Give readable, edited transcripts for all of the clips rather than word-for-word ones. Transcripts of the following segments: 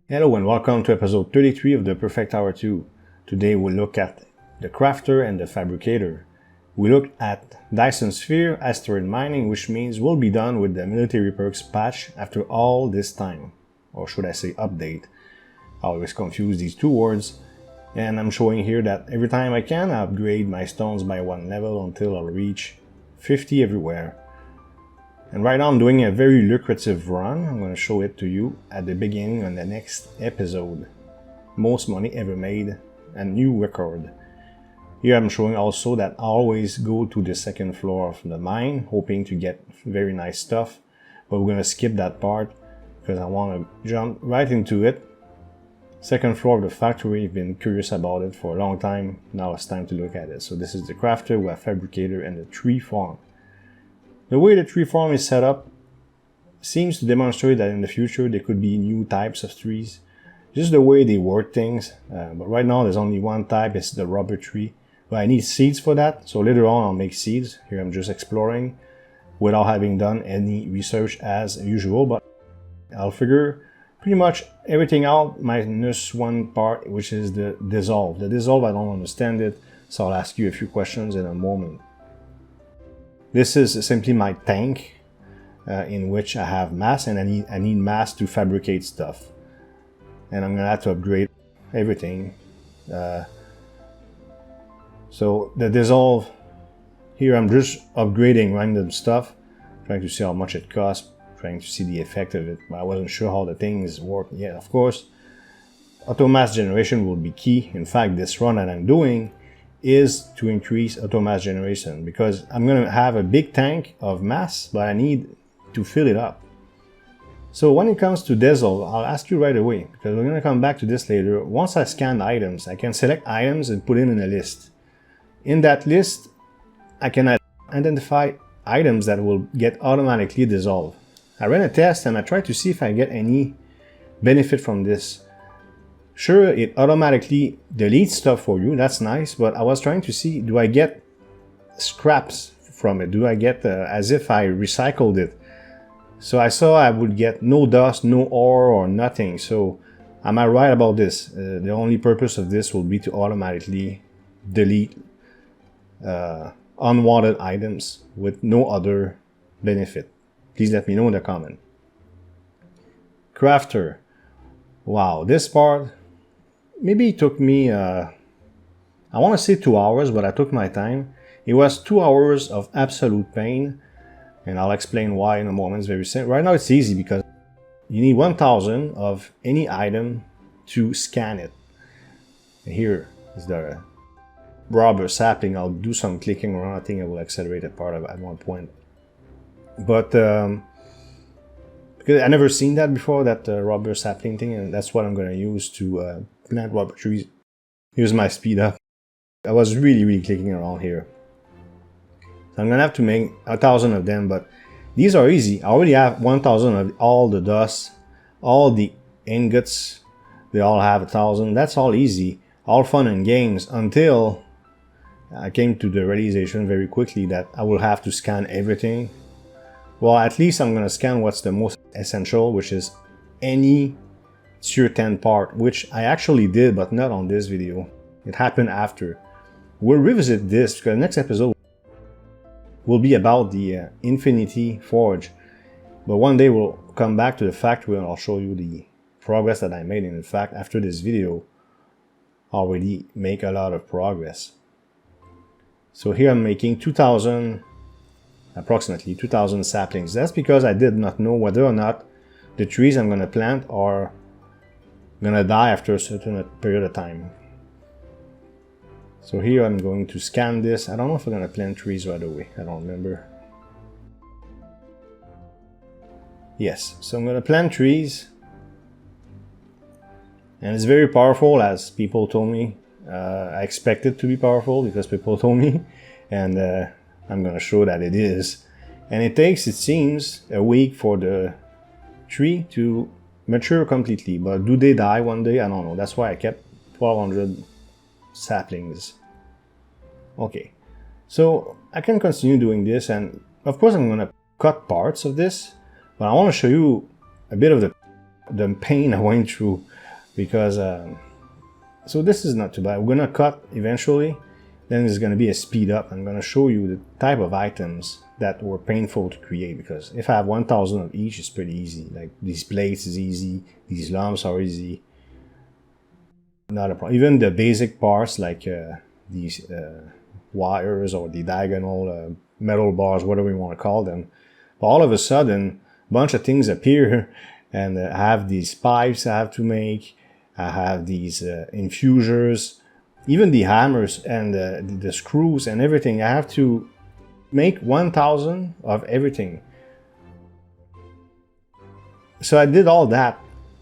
Hello and welcome to episode 33 of the Perfect Hour 2. Today we'll look at the crafter and the fabricator. We look at Dyson Sphere asteroid mining, which means we'll be done with the military perks patch after all this time. Or should I say update. I always confuse these two words. And I'm showing here that every time I can, I upgrade my stones by one level until I'll reach 50 everywhere. And right now I'm doing a very lucrative run. I'm going to show it to you at the beginning on the next episode. Most money ever made, a new record. Here I'm showing also that I always go to the second floor of the mine, hoping to get very nice stuff. But we're going to skip that part because I want to jump right into it. Second floor of the factory, I've been curious about it for a long time. Now it's time to look at it. So this is the crafter, we have fabricator, and the tree farm. The way the tree farm is set up seems to demonstrate that in the future there could be new types of trees. Just the way they word things, but right now there's only one type, it's the rubber tree. But I need seeds for that, so later on I'll make seeds. Here I'm just exploring without having done any research as usual, but I'll figure pretty much everything out minus one part, which is the dissolve. The dissolve, I don't understand it, so I'll ask you a few questions in a moment. This is simply my tank in which I have mass, and I need mass to fabricate stuff. And I'm gonna have to upgrade everything. So the dissolve, here I'm just upgrading random stuff, trying to see how much it costs, trying to see the effect of it. But I wasn't sure how the things work yet. Of course, auto mass generation will be key. In fact, this run that I'm doing is to increase auto mass generation because I'm going to have a big tank of mass, but I need to fill it up. So when it comes to dissolve, I'll ask you right away because we're going to come back to this later. Once I scan items, I can select items and put it in a list. In that list, I can identify items that will get automatically dissolved. I ran a test and I tried to see if I get any benefit from this. Sure, it automatically deletes stuff for you, that's nice, but I was trying to see, do I get scraps from it? Do I get as if I recycled it? So I saw I would get no dust, no ore, or nothing. So am I right about this? The only purpose of this will be to automatically delete unwanted items with no other benefit. Please let me know in the comment. Crafter. Wow, this part, maybe it took me, I want to say 2 hours, but I took my time. It was 2 hours of absolute pain, and I'll explain why in a moment. It's very simple. Right now it's easy because you need 1000 of any item to scan it. And here is the rubber sapling. I'll do some clicking around. I think I will accelerate that part at one point. But because I never seen that before, that rubber sapling thing, and that's what I'm going to use to plant rubber trees. Here's my speed up. I was really clicking around here. So I'm going to have to make 1000 of them, but these are easy. I already have 1000 of all the dust, all the ingots, they all have 1000. That's all easy, all fun and games until I came to the realization very quickly that I will have to scan everything. Well, at least I'm going to scan what's the most essential, which is any tier 10 part, which I actually did, but not on this video. It happened after. We'll revisit this because the next episode will be about the Infinity Forge. But one day we'll come back to the factory and I'll show you the progress that I made. And in fact, after this video, I already make a lot of progress. So here I'm making 2000, approximately 2000 saplings. That's because I did not know whether or not the trees I'm going to plant are going to die after a certain period of time. So here I'm going to scan this. I don't know if I'm going to plant trees right away. I don't remember. Yes, so I'm going to plant trees. And it's very powerful, as people told me. I expect it to be powerful because people told me. And I'm going to show that it is. And it takes, it seems, a week for the tree to mature completely. But do they die one day? I don't know. That's why I kept 1200 saplings. Okay, so I can continue doing this, and of course I'm going to cut parts of this, but I want to show you a bit of the the pain I went through, because so this is not too bad. We're gonna cut eventually, then there's gonna be a speed up. I'm gonna show you the type of items that were painful to create, because if I have 1,000 of each, it's pretty easy. Like these plates is easy, these lumps are easy, not a problem. Even the basic parts like these wires or the diagonal metal bars, whatever you want to call them, but all of a sudden a bunch of things appear, and I have these pipes I have to make, I have these infusers, even the hammers and the screws and everything. I have to make 1,000 of everything. So I did all that.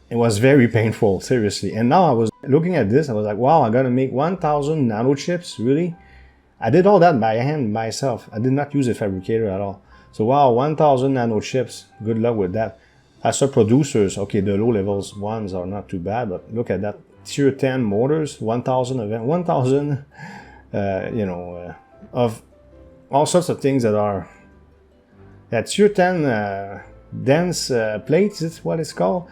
It was very painful, seriously. And now I was looking at this, I was like, wow, I gotta make 1,000 nano chips, really? I did all that by hand, myself. I did not use a fabricator at all. So wow, 1,000 nano chips, good luck with that. As for producers, okay, the low levels ones are not too bad, but look at that. Tier 10 motors, 1,000 of them, 1,000, of all sorts of things that are, that tier 10 dense plates, is what it's called.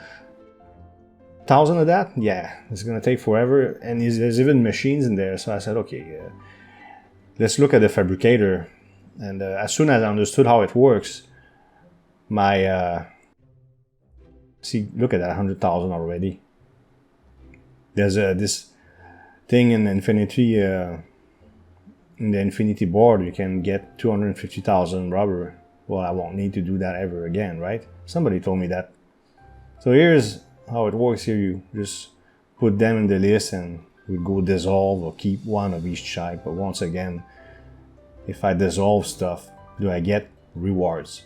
1,000 of that, yeah, it's gonna take forever, and there's even machines in there. So I said, okay, let's look at the fabricator. And as soon as I understood how it works, my see, look at that, 100,000 already. There's this thing in Infinity, in the Infinity board, you can get 250,000 rubber. Well, I won't need to do that ever again, right? Somebody told me that. So here's how it works. Here you just put them in the list and we go dissolve or keep one of each type. But once again, if I dissolve stuff, do I get rewards?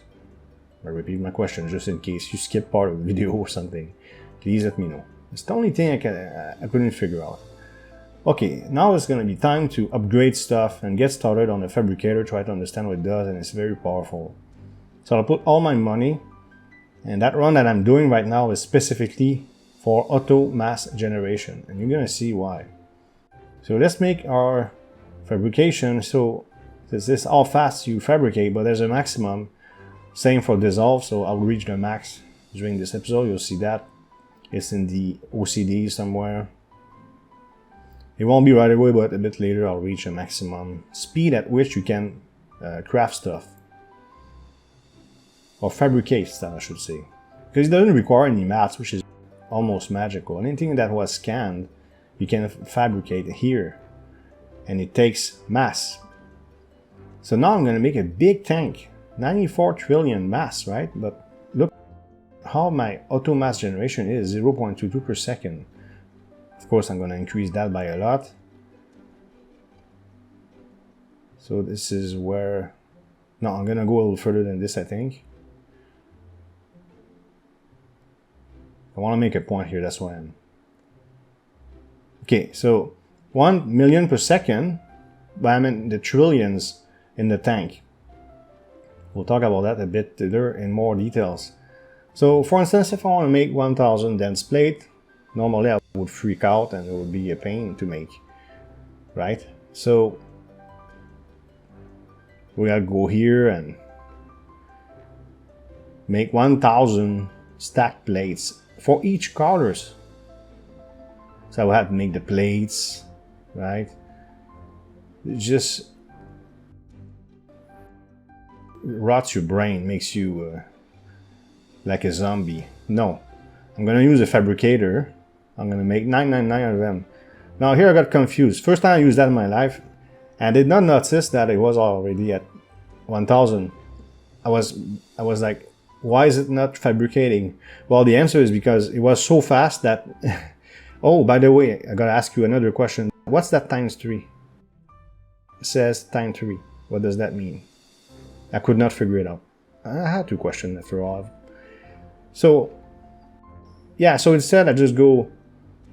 I repeat my question just in case you skip part of the video or something. Please let me know. It's the only thing I couldn't figure out. Okay, now it's going to be time to upgrade stuff and get started on the fabricator, try to understand what it does, and it's very powerful. So I'll put all my money, and that run that I'm doing right now is specifically for auto mass generation, and you're going to see why. So let's make our fabrication. So this is how fast you fabricate, but there's a maximum. Same for dissolve, so I'll reach the max during this episode. You'll see that. It's in the OCD somewhere. It won't be right away, but a bit later I'll reach a maximum speed at which you can craft stuff. Or fabricate stuff, I should say. Because it doesn't require any maths, which is almost magical. Anything that was scanned, you can fabricate here. And it takes mass. So now I'm going to make a big tank. 94 trillion mass, right? But look how my auto mass generation is, 0.22 per second. Of course, I'm going to increase that by a lot. So this is where... No, I'm going to go a little further than this, I think. I want to make a point here, that's why I'm... Okay, so 1 million per second, but I'm in the trillions in the tank. We'll talk about that a bit later in more details. So for instance, if I want to make 1,000 dense plate, normally I would freak out and it would be a pain to make, right? So we gotta go here and make 1,000 stacked plates for each colors. So I will have to make the plates, right? Just rots your brain, makes you like a zombie. No, I'm gonna use a fabricator. I'm gonna make 999 of them. Now here I got confused. First time I used that in my life, and I did not notice that it was already at 1,000. I was like, why is it not fabricating? Well, the answer is because it was so fast that... Oh, by the way, I gotta ask you another question. What's that times 3? It says times 3. What does that mean? I could not figure it out. I had to question after all. So, yeah, so instead I just go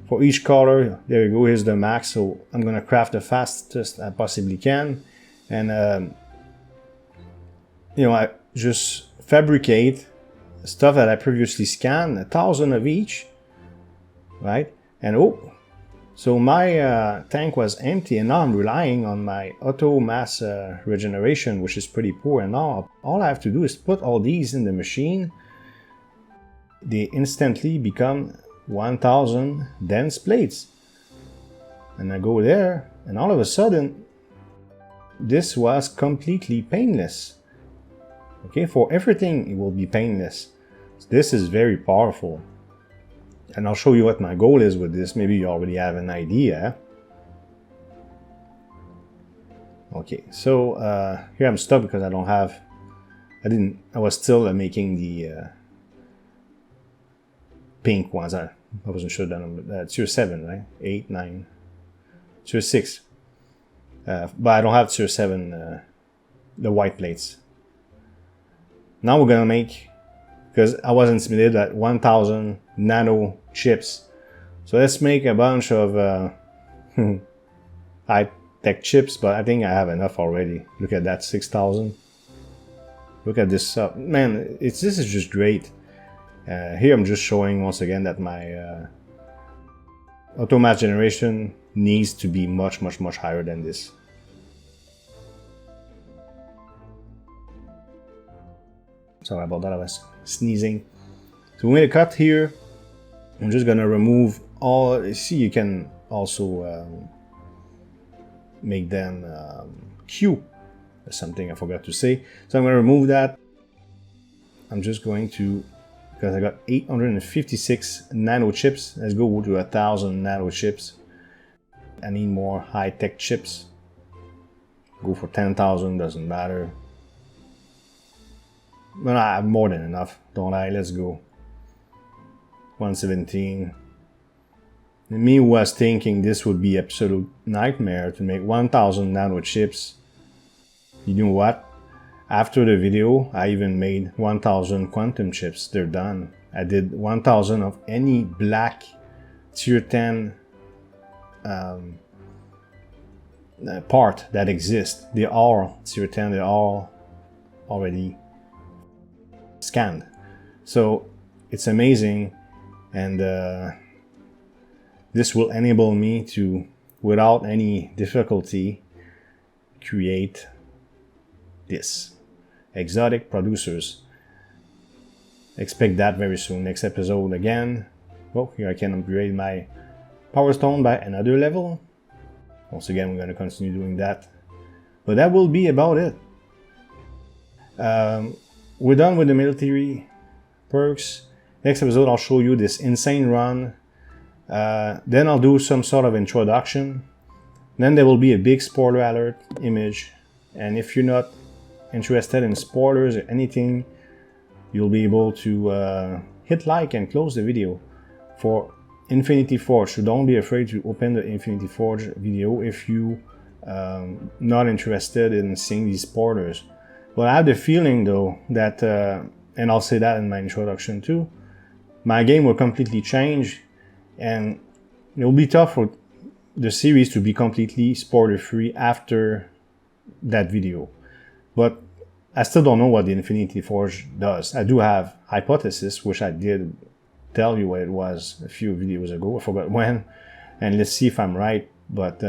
for each color. There you go, here's the max. So I'm gonna craft the fastest I possibly can. And, you know, I just fabricate stuff that I previously scanned, 1,000 of each, right? And oh, so my tank was empty, and now I'm relying on my auto mass regeneration, which is pretty poor. And now all I have to do is put all these in the machine, they instantly become 1000 dense plates. And I go there, and all of a sudden, this was completely painless. Okay, for everything it will be painless. This is very powerful. And I'll show you what my goal is with this. Maybe you already have an idea. Okay, so here I'm stuck because I was still making the pink ones. I wasn't sure that tier 7, right? 8, 9, tier 6. But I don't have tier 7, the white plates. Now we're gonna make, because I was intimidated at 1000 nano chips. So let's make a bunch of high-tech chips, but I think I have enough already. Look at that, 6000. Look at this stuff. Man, this is just great. Here I'm just showing once again that my auto mass generation needs to be much higher than this. Sorry about that, I was sneezing. So we made a cut here. I'm just gonna remove all. See, you can also make them Q. That's something I forgot to say. So I'm gonna remove that. I'm just going to, because I got 856 nano chips. Let's go to 1000 nano chips. I need more high-tech chips. Go for 10,000, doesn't matter. But I have more than enough, don't I? Let's go. 117. Me was thinking this would be absolute nightmare to make 1000 nano chips. You know what? After the video, I even made 1000 quantum chips. They're done. I did 1000 of any black tier 10 part that exists. They're all tier 10. They're all already scanned. So it's amazing, and this will enable me to, without any difficulty, create this. Exotic producers. Expect that very soon. Next episode again. Oh, here I can upgrade my power stone by another level. Once again, we're going to continue doing that. But that will be about it. We're done with the military perks. Next episode, I'll show you this insane run. Then I'll do some sort of introduction. Then there will be a big spoiler alert image. And if you're not interested in spoilers or anything, you'll be able to hit like and close the video. For Infinity Forge, so don't be afraid to open the Infinity Forge video if you not interested in seeing these spoilers. But I have the feeling though that, and I'll say that in my introduction too, my game will completely change, and it will be tough for the series to be completely spoiler free after that video. But I still don't know what the Infinity Forge does. I do have hypothesis, which I did tell you what it was a few videos ago. I forgot when, and let's see if I'm right. But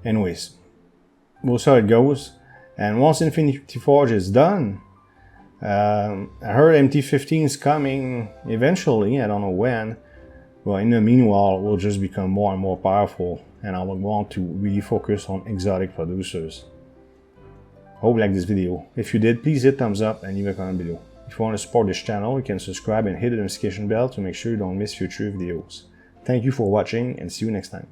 anyways, we'll see how it goes. And once Infinity Forge is done, I heard MT15 is coming eventually. I don't know when. But in the meanwhile, we'll just become more and more powerful, and I will want to really focus on exotic producers. Hope you liked this video. If you did, please hit thumbs up and leave a comment below. If you want to support this channel, you can subscribe and hit the notification bell to make sure you don't miss future videos. Thank you for watching, and see you next time.